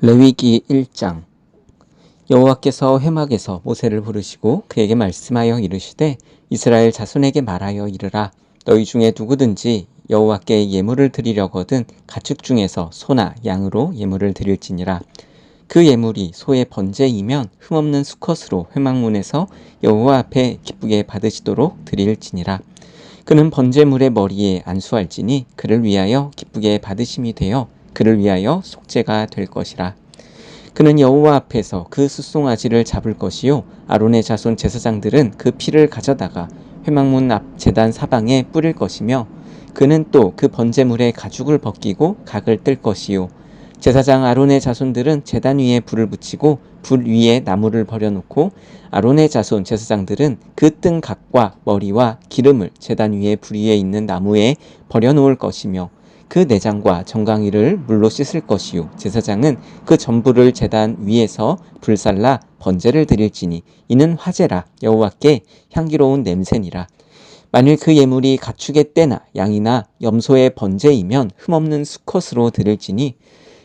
레위기 1장. 여호와께서 회막에서 모세를 부르시고 그에게 말씀하여 이르시되 이스라엘 자손에게 말하여 이르라. 너희 중에 누구든지 여호와께 예물을 드리려거든 가축 중에서 소나 양으로 예물을 드릴지니라. 그 예물이 소의 번제이면 흠없는 수컷으로 회막문에서 여호와 앞에 기쁘게 받으시도록 드릴지니라. 그는 번제물의 머리에 안수할지니 그를 위하여 기쁘게 받으심이 되어 그를 위하여 속죄가 될 것이라. 그는 여호와 앞에서 그 숫송아지를 잡을 것이요 아론의 자손 제사장들은 그 피를 가져다가 회막문 앞 제단 사방에 뿌릴 것이며 그는 또 그 번제물의 가죽을 벗기고 각을 뜰 것이요 제사장 아론의 자손들은 제단 위에 불을 붙이고 불 위에 나무를 버려놓고 아론의 자손 제사장들은 그 뜬 각과 머리와 기름을 제단 위에 불 위에 있는 나무에 버려놓을 것이며 그 내장과 정강이를 물로 씻을 것이요 제사장은 그 전부를 제단 위에서 불살라 번제를 드릴지니 이는 화제라 여호와께 향기로운 냄새니라. 만일 그 예물이 가축의 떼나 양이나 염소의 번제이면 흠없는 수컷으로 드릴지니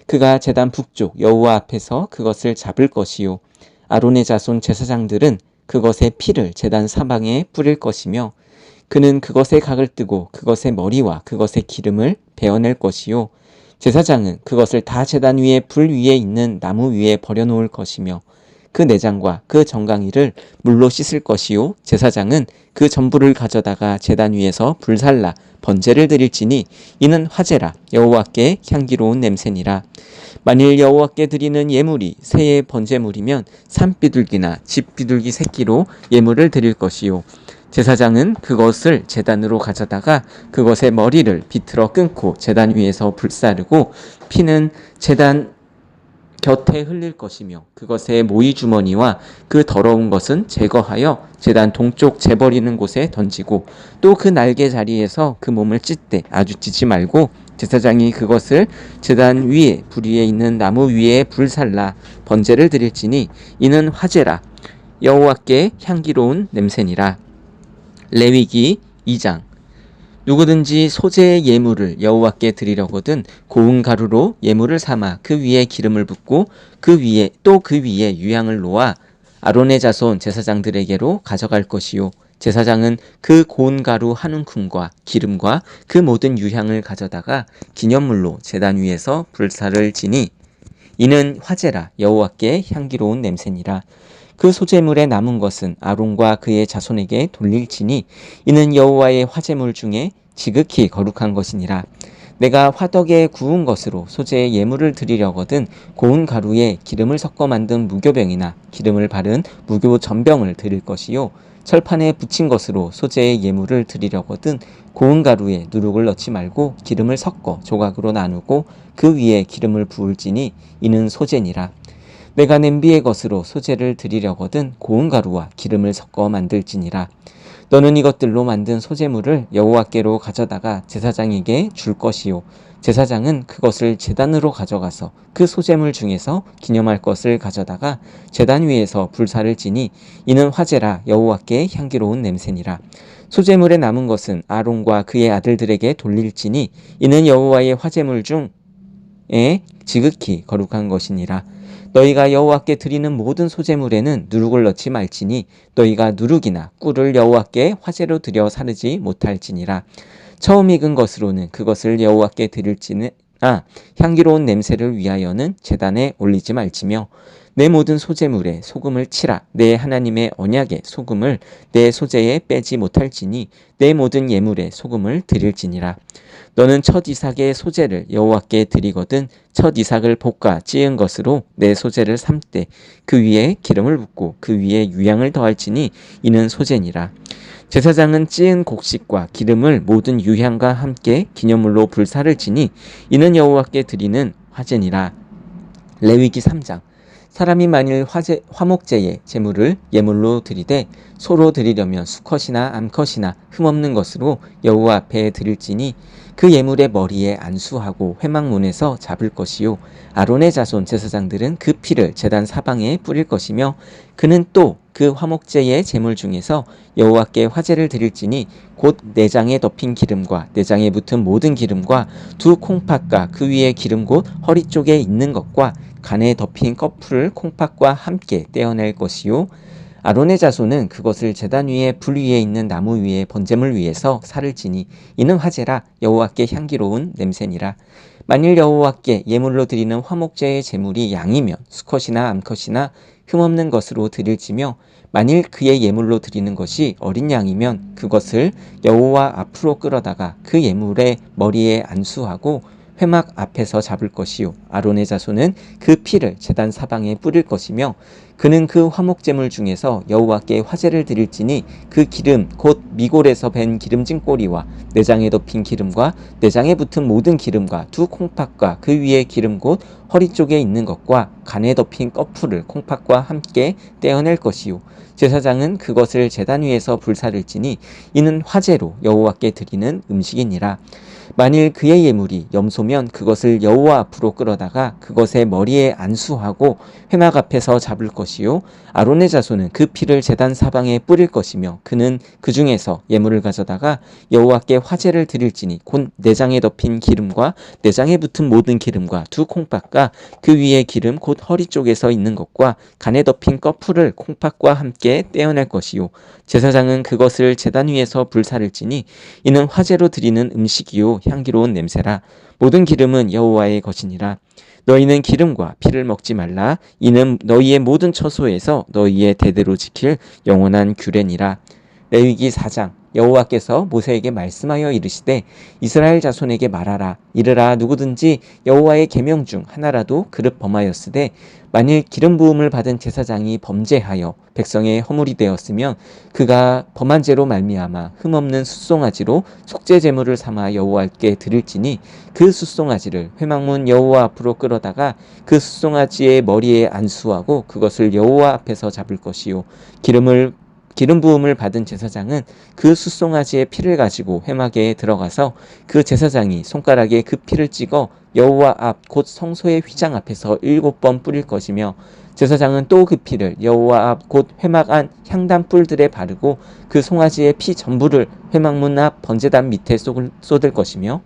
그가 제단 북쪽 여호와 앞에서 그것을 잡을 것이요 아론의 자손 제사장들은 그것의 피를 제단 사방에 뿌릴 것이며 그는 그것의 각을 뜨고 그것의 머리와 그것의 기름을 베어낼 것이요 제사장은 그것을 다 제단 위에 불 위에 있는 나무 위에 버려놓을 것이며 그 내장과 그 정강이를 물로 씻을 것이요 제사장은 그 전부를 가져다가 제단 위에서 불살라 번제를 드릴지니 이는 화제라 여호와께 향기로운 냄새니라. 만일 여호와께 드리는 예물이 새의 번제물이면 산비둘기나 집비둘기 새끼로 예물을 드릴 것이요 제사장은 그것을 제단으로 가져다가 그것의 머리를 비틀어 끊고 제단 위에서 불사르고 피는 제단 곁에 흘릴 것이며 그것의 모이 주머니와 그 더러운 것은 제거하여 제단 동쪽 재버리는 곳에 던지고 또 그 날개 자리에서 그 몸을 찢되 아주 찢지 말고 제사장이 그것을 제단 위에 불 위에 있는 나무 위에 불살라 번제를 드릴지니 이는 화제라 여호와께 향기로운 냄새니라. 레위기 2장. 누구든지 소제의 예물을 여호와께 드리려거든 고운 가루로 예물을 삼아 그 위에 기름을 붓고 그 위에 유향을 놓아 아론의 자손 제사장들에게로 가져갈 것이요 제사장은 그 고운 가루 한 움큼과 기름과 그 모든 유향을 가져다가 기념물로 제단 위에서 불사를 지니 이는 화제라 여호와께 향기로운 냄새니라. 그 소제물에 남은 것은 아론과 그의 자손에게 돌릴지니 이는 여호와의 화제물 중에 지극히 거룩한 것이니라. 내가 화덕에 구운 것으로 소제의 예물을 드리려거든 고운 가루에 기름을 섞어 만든 무교병이나 기름을 바른 무교 전병을 드릴 것이요 철판에 붙인 것으로 소제의 예물을 드리려거든 고운 가루에 누룩을 넣지 말고 기름을 섞어 조각으로 나누고 그 위에 기름을 부을지니 이는 소제니라. 내가 냄비의 것으로 소제를 드리려거든 고운 가루와 기름을 섞어 만들지니라. 너는 이것들로 만든 소제물을 여호와께로 가져다가 제사장에게 줄 것이요 제사장은 그것을 제단으로 가져가서 그 소제물 중에서 기념할 것을 가져다가 제단 위에서 불사를 지니 이는 화제라 여호와께 향기로운 냄새니라. 소제물에 남은 것은 아론과 그의 아들들에게 돌릴지니 이는 여호와의 화제물 중에 지극히 거룩한 것이니라. 너희가 여호와께 드리는 모든 소제물에는 누룩을 넣지 말지니 너희가 누룩이나 꿀을 여호와께 화제로 드려 사르지 못할지니라. 처음 익은 것으로는 그것을 여호와께 드릴지는 향기로운 냄새를 위하여는 제단에 올리지 말지며 내 모든 소제물에 소금을 치라. 내 하나님의 언약의 소금을 내 소제에 빼지 못할지니 내 모든 예물에 소금을 드릴지니라. 너는 첫 이삭의 소제를 여호와께 드리거든 첫 이삭을 볶아 찌은 것으로 내 소제를 삶되 그 위에 기름을 붓고 그 위에 유향을 더할지니 이는 소제니라. 제사장은 찌은 곡식과 기름을 모든 유향과 함께 기념물로 불사를 지니 이는 여호와께 드리는 화제니라. 레위기 3장. 사람이 만일 화목제의 제물을 예물로 드리되 소로 드리려면 수컷이나 암컷이나 흠없는 것으로 여호와 앞에 드릴지니 그 예물의 머리에 안수하고 회막문에서 잡을 것이요 아론의 자손 제사장들은 그 피를 제단 사방에 뿌릴 것이며 그는 또 그 화목제의 제물 중에서 여호와께 화제를 드릴지니 곧 내장에 덮인 기름과 내장에 붙은 모든 기름과 두 콩팥과 그 위에 기름 곧 허리 쪽에 있는 것과 간에 덮인 꺼풀을 콩팥과 함께 떼어낼 것이요 아론의 자손은 그것을 제단 위에 불 위에 있는 나무 위에 번제물 위에서 살을 지니 이는 화제라 여호와께 향기로운 냄새니라. 만일 여호와께 예물로 드리는 화목제의 제물이 양이면 수컷이나 암컷이나 흠없는 것으로 드릴지며 만일 그의 예물로 드리는 것이 어린 양이면 그것을 여호와 앞으로 끌어다가 그 예물의 머리에 안수하고 회막 앞에서 잡을 것이요 아론의 자손은 그 피를 제단 사방에 뿌릴 것이며 그는 그 화목제물 중에서 여호와께 화제를 드릴지니 그 기름 곧 미골에서 밴 기름진 꼬리와 내장에 덮인 기름과 내장에 붙은 모든 기름과 두 콩팥과 그 위에 기름 곧 허리 쪽에 있는 것과 간에 덮인 꺼풀을 콩팥과 함께 떼어낼 것이요 제사장은 그것을 제단 위에서 불사를지니 이는 화제로 여호와께 드리는 음식이니라. 만일 그의 예물이 염소면 그것을 여호와 앞으로 끌어다가 그것의 머리에 안수하고 회막 앞에서 잡을 것이요 아론의 자손은 그 피를 제단 사방에 뿌릴 것이며 그는 그 중에서 예물을 가져다가 여호와께 화제를 드릴지니 곧 내장에 덮인 기름과 내장에 붙은 모든 기름과 두 콩팥과 그 위에 기름 곧 허리 쪽에서 있는 것과 간에 덮인 꺼풀을 콩팥과 함께 떼어낼 것이요 제사장은 그것을 제단 위에서 불사를지니 이는 화제로 드리는 음식이요 향기로운 냄새라. 모든 기름은 여호와의 것이니라. 너희는 기름과 피를 먹지 말라. 이는 너희의 모든 처소에서 너희의 대대로 지킬 영원한 규례니라. 레위기 4장. 여호와께서 모세에게 말씀하여 이르시되 이스라엘 자손에게 말하라. 이르라 누구든지 여호와의 계명 중 하나라도 그릇 범하였으되 만일 기름 부음을 받은 제사장이 범죄하여 백성의 허물이 되었으면 그가 범한 죄로 말미암아 흠없는 숫송아지로 속죄 제물을 삼아 여호와께 드릴지니 그 숫송아지를 회막문 여호와 앞으로 끌어다가 그 숫송아지의 머리에 안수하고 그것을 여호와 앞에서 잡을 것이요 기름 부음을 받은 제사장은 그 숫송아지의 피를 가지고 회막에 들어가서 그 제사장이 손가락에 그 피를 찍어 여호와 앞 곧 성소의 휘장 앞에서 7번 뿌릴 것이며 제사장은 또 그 피를 여호와 앞 곧 회막 안 향단 뿔들에 바르고 그 송아지의 피 전부를 회막문 앞 번제단 밑에 쏟을 것이며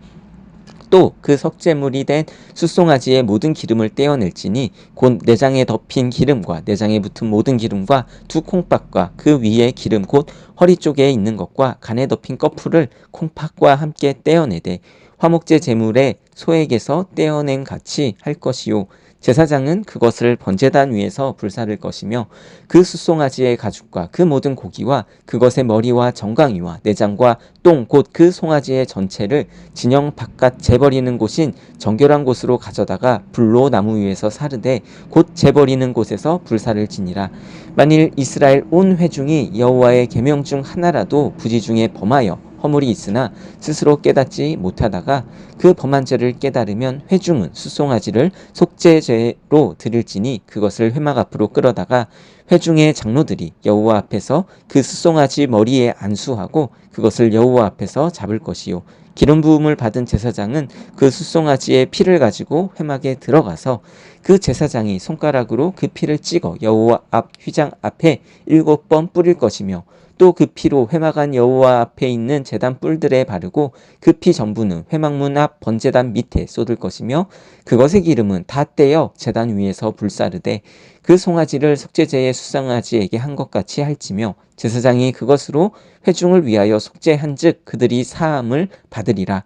또 그 석제물이 된 숫송아지의 모든 기름을 떼어낼지니 곧 내장에 덮인 기름과 내장에 붙은 모든 기름과 두 콩팥과 그 위에 기름 곧 허리 쪽에 있는 것과 간에 덮인 꺼풀을 콩팥과 함께 떼어내되 화목제 제물의 소액에서 떼어낸 같이 할 것이요 제사장은 그것을 번제단 위에서 불사를 것이며 그 숫송아지의 가죽과 그 모든 고기와 그것의 머리와 정강이와 내장과 똥 곧 그 송아지의 전체를 진영 바깥 재버리는 곳인 정결한 곳으로 가져다가 불로 나무 위에서 사르되 곧 재버리는 곳에서 불사를 지니라. 만일 이스라엘 온 회중이 여호와의 계명 중 하나라도 부지 중에 범하여 허물이 있으나 스스로 깨닫지 못하다가 그 범한 죄를 깨달으면 회중은 숫송아지를 속죄죄로 드릴지니 그것을 회막 앞으로 끌어다가 회중의 장로들이 여호와 앞에서 그 숫송아지 머리에 안수하고 그것을 여호와 앞에서 잡을 것이요 기름 부음을 받은 제사장은 그 숫송아지의 피를 가지고 회막에 들어가서 그 제사장이 손가락으로 그 피를 찍어 여호와 앞 휘장 앞에 7번 뿌릴 것이며 또 그 피로 회막 안 여호와 앞에 있는 제단 뿔들에 바르고 그 피 전부는 회막문 앞 번제단 밑에 쏟을 것이며 그것의 기름은 다 떼어 제단 위에서 불사르되 그 송아지를 속죄제의 수송아지에게 한 것 같이 할지며 제사장이 그것으로 회중을 위하여 속죄한즉 그들이 사함을 받으리라.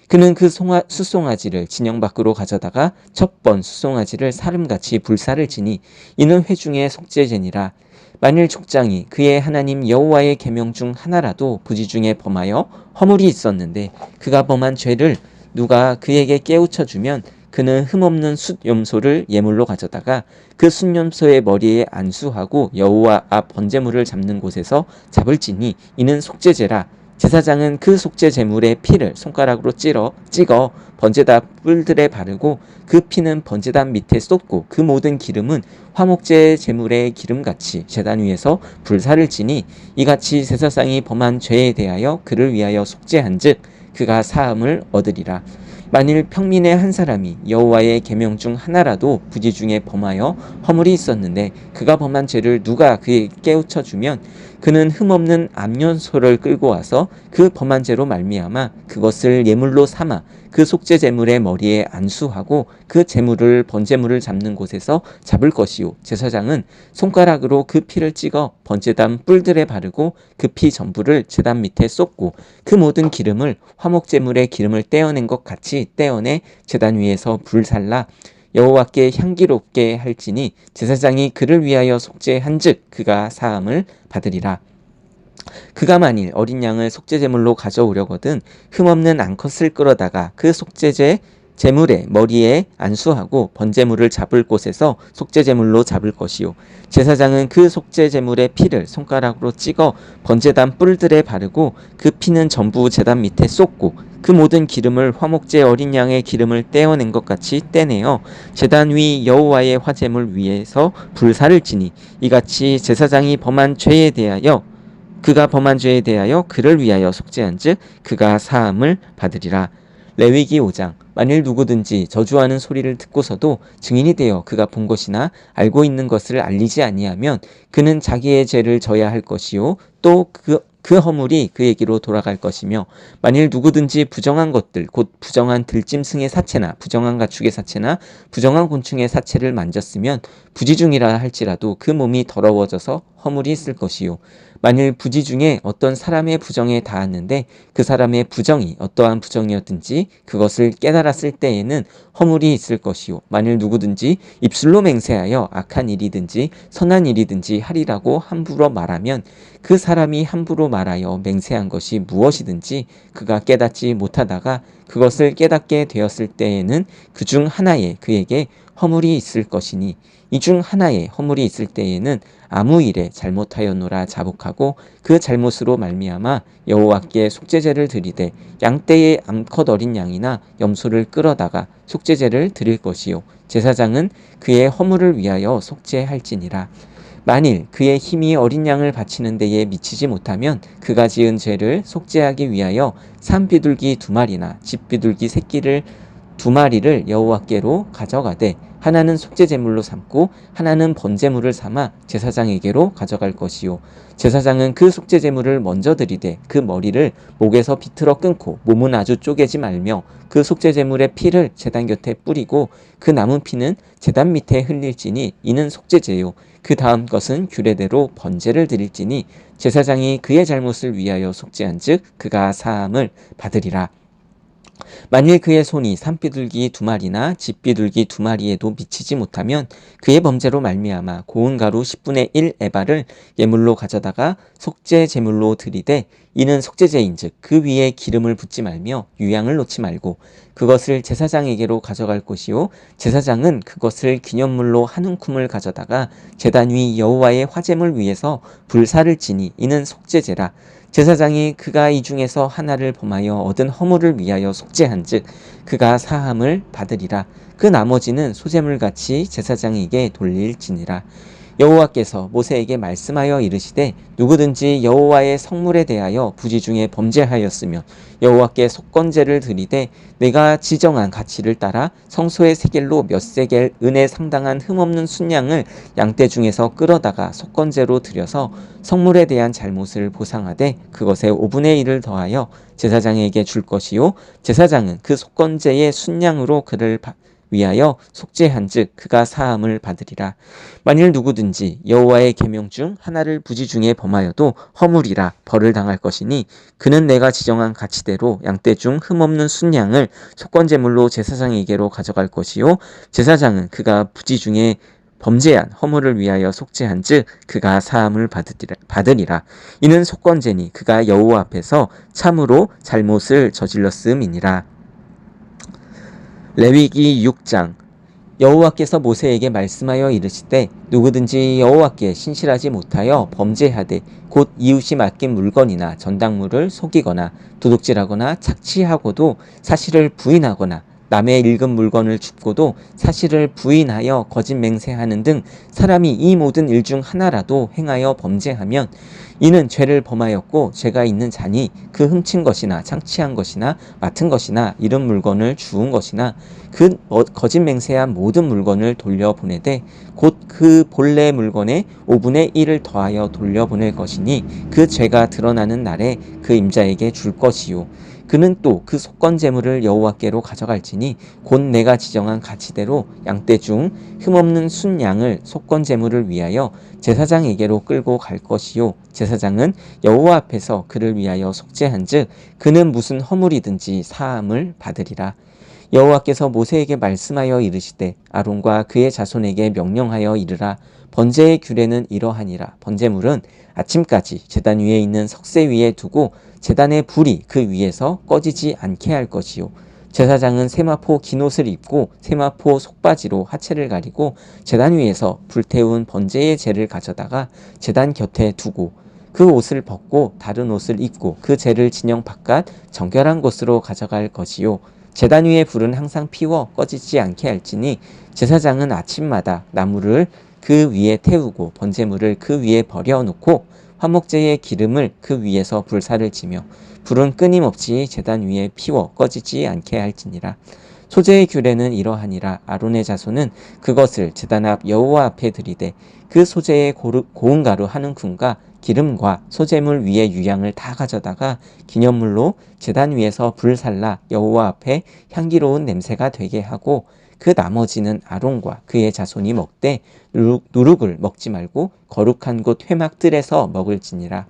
그는 그 숫송아지를 진영 밖으로 가져다가 첫 번 숫송아지를 사름같이 불사를 지니 이는 회중의 속죄제니라. 만일 족장이 그의 하나님 여호와의 계명 중 하나라도 부지 중에 범하여 허물이 있었는데 그가 범한 죄를 누가 그에게 깨우쳐 주면 그는 흠없는 숫염소를 예물로 가져다가 그 숫염소의 머리에 안수하고 여호와 앞 번제물을 잡는 곳에서 잡을지니 이는 속죄제라. 제사장은 그 속죄 제물의 피를 손가락으로 찍어 번제단 뿔들에 바르고 그 피는 번제단 밑에 쏟고 그 모든 기름은 화목제 제물의 기름같이 제단 위에서 불사를 지니 이같이 제사장이 범한 죄에 대하여 그를 위하여 속죄한즉 그가 사함을 얻으리라. 만일 평민의 한 사람이 여호와의 계명 중 하나라도 부지 중에 범하여 허물이 있었는데 그가 범한 죄를 누가 그에게 깨우쳐 주면 그는 흠없는 암염소를 끌고 와서 그 범한 죄로 말미암아 그것을 예물로 삼아 그 속죄 제물의 머리에 안수하고 그 제물을 번제물을 잡는 곳에서 잡을 것이요 제사장은 손가락으로 그 피를 찍어 번제단 뿔들에 바르고 그 피 전부를 제단 밑에 쏟고 그 모든 기름을 화목 제물의 기름을 떼어낸 것 같이 떼어내 제단 위에서 불살라 여호와께 향기롭게 할지니 제사장이 그를 위하여 속죄한즉 그가 사함을 받으리라. 그가 만일 어린 양을 속죄제물로 가져오려거든 흠없는 암컷을 끌어다가 그 속죄제 제물의 머리에 안수하고 번제물을 잡을 곳에서 속죄제물로 잡을 것이요 제사장은 그 속죄제물의 피를 손가락으로 찍어 번제단 뿔들에 바르고 그 피는 전부 제단 밑에 쏟고 그 모든 기름을 화목제 어린 양의 기름을 떼어낸 것 같이 떼내어 제단 위 여호와의 화제물 위에서 불사를 지니 이같이 제사장이 범한 죄에 대하여 그가 범한 죄에 대하여 그를 위하여 속죄한즉 그가 사함을 받으리라. 레위기 5장 만일 누구든지 저주하는 소리를 듣고서도 증인이 되어 그가 본 것이나 알고 있는 것을 알리지 아니하면 그는 자기의 죄를 져야 할 것이요 또 그 허물이 그에게로 돌아갈 것이며 만일 누구든지 부정한 것들 곧 부정한 들짐승의 사체나 부정한 가축의 사체나 부정한 곤충의 사체를 만졌으면 부지 중이라 할지라도 그 몸이 더러워져서 허물이 있을 것이요 만일 부지 중에 어떤 사람의 부정에 닿았는데 그 사람의 부정이 어떠한 부정이었든지 그것을 깨달았을 때에는 허물이 있을 것이요 만일 누구든지 입술로 맹세하여 악한 일이든지 선한 일이든지 하리라고 함부로 말하면 그 사람이 함부로 말하여 맹세한 것이 무엇이든지 그가 깨닫지 못하다가 그것을 깨닫게 되었을 때에는 그 중 하나에 그에게 허물이 있을 것이니 이 중 하나에 허물이 있을 때에는 아무 일에 잘못하였노라 자복하고 그 잘못으로 말미암아 여호와께 속죄제를 드리되 양떼의 암컷 어린 양이나 염소를 끌어다가 속죄제를 드릴 것이요 제사장은 그의 허물을 위하여 속죄할지니라. 만일 그의 힘이 어린 양을 바치는 데에 미치지 못하면 그가 지은 죄를 속죄하기 위하여 산비둘기 2마리나 집비둘기 새끼를 2마리를 여호와께로 가져가되 하나는 속죄제물로 삼고 하나는 번제물을 삼아 제사장에게로 가져갈 것이요 제사장은 그 속죄제물을 먼저 드리되 그 머리를 목에서 비틀어 끊고 몸은 아주 쪼개지 말며 그 속죄제물의 피를 제단 곁에 뿌리고 그 남은 피는 제단 밑에 흘릴지니 이는 속죄제요 그 다음 것은 규례대로 번제를 드릴지니 제사장이 그의 잘못을 위하여 속죄한즉 그가 사함을 받으리라. 만일 그의 손이 산비둘기 2마리나 집비둘기 2마리에도 미치지 못하면 그의 범죄로 말미암아 고운 가루 10분의 1 에바를 예물로 가져다가 속죄 제물로 드리되 이는 속죄제인즉 그 위에 기름을 붓지 말며 유향을 놓지 말고 그것을 제사장에게로 가져갈 것이요 제사장은 그것을 기념물로 한 움큼을 가져다가 제단 위 여호와의 화제물 위에서 불사를 지니 이는 속죄제라. 제사장이 그가 이 중에서 하나를 범하여 얻은 허물을 위하여 속죄한즉 그가 사함을 받으리라. 그 나머지는 소제물같이 제사장에게 돌릴지니라. 여호와께서 모세에게 말씀하여 이르시되 누구든지 여호와의 성물에 대하여 부지 중에 범죄하였으면 여호와께 속건제를 드리되 내가 지정한 가치를 따라 성소의 세겔로 몇 세겔 은에 상당한 흠없는 순양을 양떼 중에서 끌어다가 속건제로 드려서 성물에 대한 잘못을 보상하되 그것의 5분의 1을 더하여 제사장에게 줄 것이요 제사장은 그 속건제의 순양으로 그를 위하여 속죄한즉 그가 사함을 받으리라. 만일 누구든지 여호와의 계명 중 하나를 부지 중에 범하여도 허물이라 벌을 당할 것이니 그는 내가 지정한 가치대로 양떼 중 흠없는 순양을 속건제물로 제사장에게로 가져갈 것이요 제사장은 그가 부지 중에 범죄한 허물을 위하여 속죄한즉 그가 사함을 받으리라. 이는 속건제니 그가 여호와 앞에서 참으로 잘못을 저질렀음이니라. 레위기 6장 여호와께서 모세에게 말씀하여 이르시되 누구든지 여호와께 신실하지 못하여 범죄하되 곧 이웃이 맡긴 물건이나 전당물을 속이거나 도둑질하거나 착취하고도 사실을 부인하거나 남의 읽은 물건을 줍고도 사실을 부인하여 거짓 맹세하는 등 사람이 이 모든 일 중 하나라도 행하여 범죄하면 이는 죄를 범하였고 죄가 있는 자니 그 훔친 것이나 창취한 것이나 맡은 것이나 잃은 물건을 주운 것이나 그 거짓 맹세한 모든 물건을 돌려보내되 곧 그 본래 물건의 5분의 1을 더하여 돌려보낼 것이니 그 죄가 드러나는 날에 그 임자에게 줄 것이요 그는 또 그 속건 제물을 여호와께로 가져갈지니 곧 내가 지정한 가치대로 양떼 중 흠없는 순양을 속건 제물을 위하여 제사장에게로 끌고 갈 것이요 제사장은 여호와 앞에서 그를 위하여 속죄한즉 그는 무슨 허물이든지 사함을 받으리라. 여호와께서 모세에게 말씀하여 이르시되 아론과 그의 자손에게 명령하여 이르라. 번제의 규례는 이러하니라. 번제물은 아침까지 제단 위에 있는 석쇠 위에 두고 제단의 불이 그 위에서 꺼지지 않게 할 것이요 제사장은 세마포 긴 옷을 입고 세마포 속바지로 하체를 가리고 제단 위에서 불태운 번제의 재를 가져다가 제단 곁에 두고 그 옷을 벗고 다른 옷을 입고 그 재를 진영 바깥 정결한 곳으로 가져갈 것이요 제단 위의 불은 항상 피워 꺼지지 않게 할지니 제사장은 아침마다 나무를 그 위에 태우고 번제물을 그 위에 버려놓고 화목제의 기름을 그 위에서 불사를 지며 불은 끊임없이 제단 위에 피워 꺼지지 않게 할지니라. 소제의 규례는 이러하니라. 아론의 자손은 그것을 제단 앞 여호와 앞에 드리되 그 소제의 고운 가루 한 움큼과 기름과 소제물 위에 유향을 다 가져다가 기념물로 제단 위에서 불살라 여호와 앞에 향기로운 냄새가 되게 하고 그 나머지는 아론과 그의 자손이 먹되 누룩을 먹지 말고 거룩한 곳 회막들에서 먹을지니라.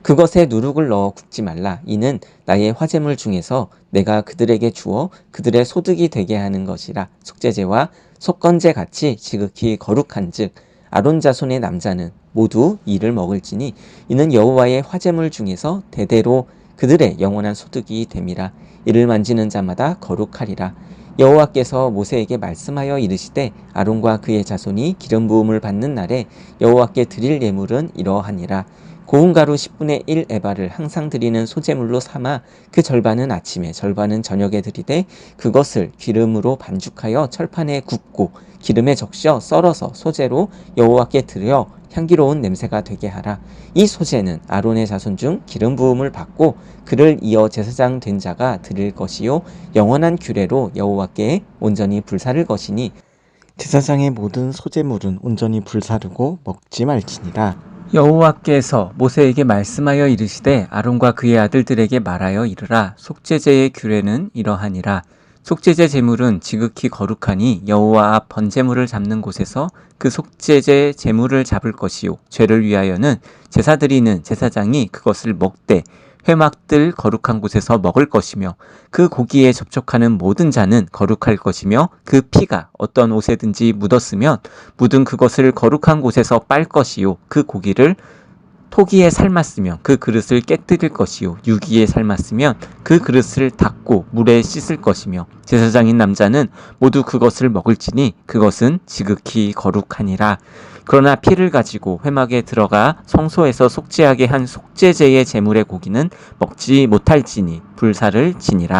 그것에 누룩을 넣어 굽지 말라. 이는 나의 화제물 중에서 내가 그들에게 주어 그들의 소득이 되게 하는 것이라. 속죄제와 속건제 같이 지극히 거룩한즉 아론 자손의 남자는 모두 이를 먹을지니 이는 여호와의 화제물 중에서 대대로 그들의 영원한 소득이 됨이라. 이를 만지는 자마다 거룩하리라. 여호와께서 모세에게 말씀하여 이르시되 아론과 그의 자손이 기름 부음을 받는 날에 여호와께 드릴 예물은 이러하니라. 고운 가루 10분의 1 에바를 항상 드리는 소제물로 삼아 그 절반은 아침에 절반은 저녁에 드리되 그것을 기름으로 반죽하여 철판에 굽고 기름에 적셔 썰어서 소제로 여호와께 드려 향기로운 냄새가 되게 하라. 이 소제는 아론의 자손 중 기름 부음을 받고 그를 이어 제사장 된 자가 드릴 것이요 영원한 규례로 여호와께 온전히 불사를 것이니 제사장의 모든 소제물은 온전히 불사르고 먹지 말지니라. 여호와께서 모세에게 말씀하여 이르시되 아론과 그의 아들들에게 말하여 이르라. 속죄제의 규례는 이러하니라. 속죄제 제물은 지극히 거룩하니 여호와 앞 번제물을 잡는 곳에서 그 속죄제 제물을 잡을 것이요 죄를 위하여는 제사 드리는 제사장이 그것을 먹되 회막들 거룩한 곳에서 먹을 것이며 그 고기에 접촉하는 모든 자는 거룩할 것이며 그 피가 어떤 옷에든지 묻었으면 묻은 그것을 거룩한 곳에서 빨 것이요 그 고기를 토기에 삶았으면 그 그릇을 깨뜨릴 것이요 유기에 삶았으면 그 그릇을 닦고 물에 씻을 것이며 제사장인 남자는 모두 그것을 먹을지니 그것은 지극히 거룩하니라. 그러나 피를 가지고 회막에 들어가 성소에서 속죄하게 한 속죄제의 제물의 고기는 먹지 못할지니 불사를 지니라.